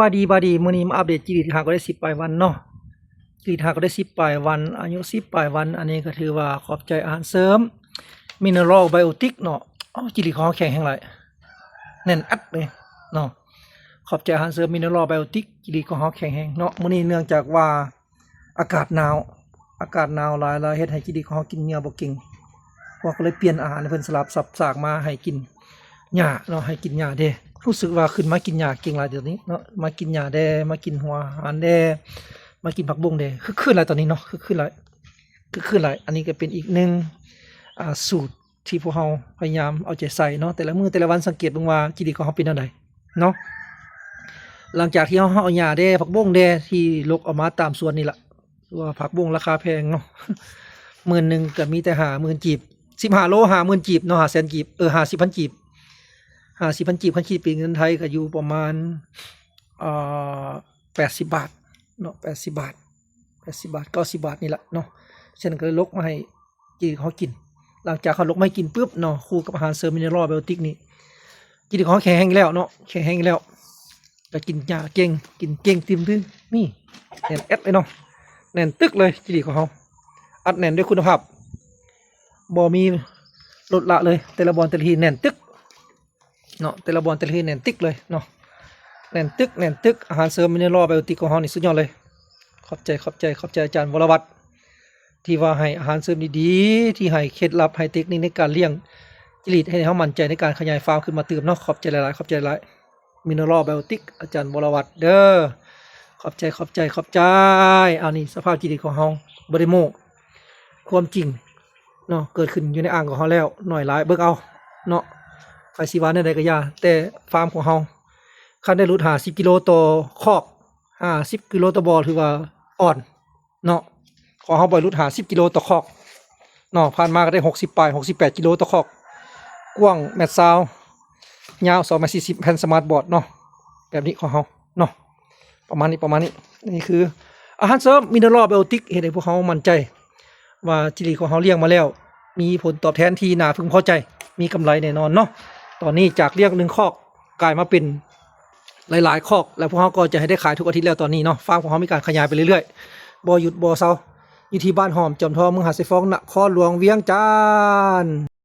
บาดีมื้อนี้มาอัปเดตจีดีหาก็ได้10ปลายวันเนาะจีดีหาก็ได้10ปลายวันอายุ10ปลายวันอันนี้ก็ถือว่าขอบใจอาหารเสริมมิเนอรัลไบโอติกเนาะจีดีของแข็งแรงหลายแน่นอัดเลยเนาะขอบใจอาหารเสริมมิเนอรัลไบโอติกจีดีของแข็งแรงเนาะมื้อนี้เนื่องจากว่าอากาศหนาวหลายเฮ็ดให้จีดีของกินเหงื่อบ่เก่งพวกก็เลยเปลี่ยนอาหารเพิ่นสลับสับสากมาให้กินหญ้าเนาะให้กินหญ้าเด้รู้สึกว่าขึ้นมากินหญ้าเก่งหลายเดี๋ยวนี้เนาะมากินหญ้าแดมากินหัวอาหารแดมากินผักบุ้งแดคือขึ้นหลายตอนนี้เนาะคือขึ้นหลายอันนี้ก็เป็นอีกหนึ่งสูตรที่พวกเราพยายามเอาใจใส่เนาะแต่ละมื้อแต่ละวันสังเกตเบิ่งว่าจีดีของเฮาเป็นจังไดเนาะหลังจากที่เฮาเอาหญ้าแดผักบุ้งแดที่ลกออกมาตามสวนนี่ล่ะว่าผักบุ้งราคาแพงเนาะมื้อนึงก็มีแต่50,000จีบ15โล50,000จีบเนาะ500,000จีบ50,000จีบ50,000จีบคันคิดเป็นเงินไทยก็อยู่ประมาณ80 บาทเนาะ80 บาท90 บาทนี่แหละเนาะฉะนั้นก็เลยลกมาให้จีเขากินหลังจากเขาลกมาให้กินปุ๊บเนาะคู่กับอาหารเสริมมิเนอรัลไบโอติกนี่จีเขาแข็งแรงแล้วเนาะแข็งแรงแล้วก็กินยาเก่งกินเก่งติมทึนี่แน่นแอดเลยเนาะแน่นตึกเลยจีของเขาอัดแน่นด้วยคุณภาพบ่มีลดละเลยแต่ละบอลแต่ละทีแน่นตึกเนาะแต่ละบอลแต่ละทีแน่นตึกเลยเนาะแน่นตึกอาหารเสริมมิเนอรัลไบโอติกของเขานี่สุดยอดเลยขอบใจอาจารย์วรวัฒน์ที่ว่าให้อาหารเสริมดีๆที่ให้เคล็ดลับให้เทคนิคในการเลี้ยงจิริตให้เขามั่นใจในการขยายฟาร์มขึ้นมาเติมเนาะขอบใจหลายมิเนอรัลไบโอติกอาจารย์วรวัฒน์เด้อขอบใจอันนี้สภาพจิริตของเขาบริโมกความจริงเนาะเกิดขึ้นอยู่ในอ่างของเขาแล้วหน่อยหลายเบิกเอาเนาะไฟสีวานได้ก็ยาแต่ฟาร์มของเขาคันได้รุด50 กิโลต่อคอก50 กิโลต่อบ่อถือว่าอ่อนเนาะของเขาปล่อยรุด50 กิโลต่อคอกเนาะผ่านมาก็ได้68 กิโลต่อคอกกว้าง1.20 เมตรยาว2.40 เมตรแผ่นสมาร์ทบอร์ดเนาะแบบนี้ของเขาเนาะประมาณนี้นี่คืออาหารเสริมมิเนอรัลไบโอติกเฮ็ดให้พวกเขามั่นใจว่าจิริของเขาเลี้ยงมาแล้วมีผลตอบแทนที่น่าพึงพอใจมีกำไรแน่นอนเนาะตอนนี้จากเลี้ยง1 คอกกลายมาเป็นหลายคอกแล้วพวกเขาก็จะให้ได้ขายทุกอาทิตย์แล้วตอนนี้เนาะฟาร์มของเขามีการขยายไปเรื่อยๆบ่หยุดบ่เซาอยู่ที่บ้านหอมจอมทองเมืองหาดทรายฟองนครหลวงเวียงจันทน์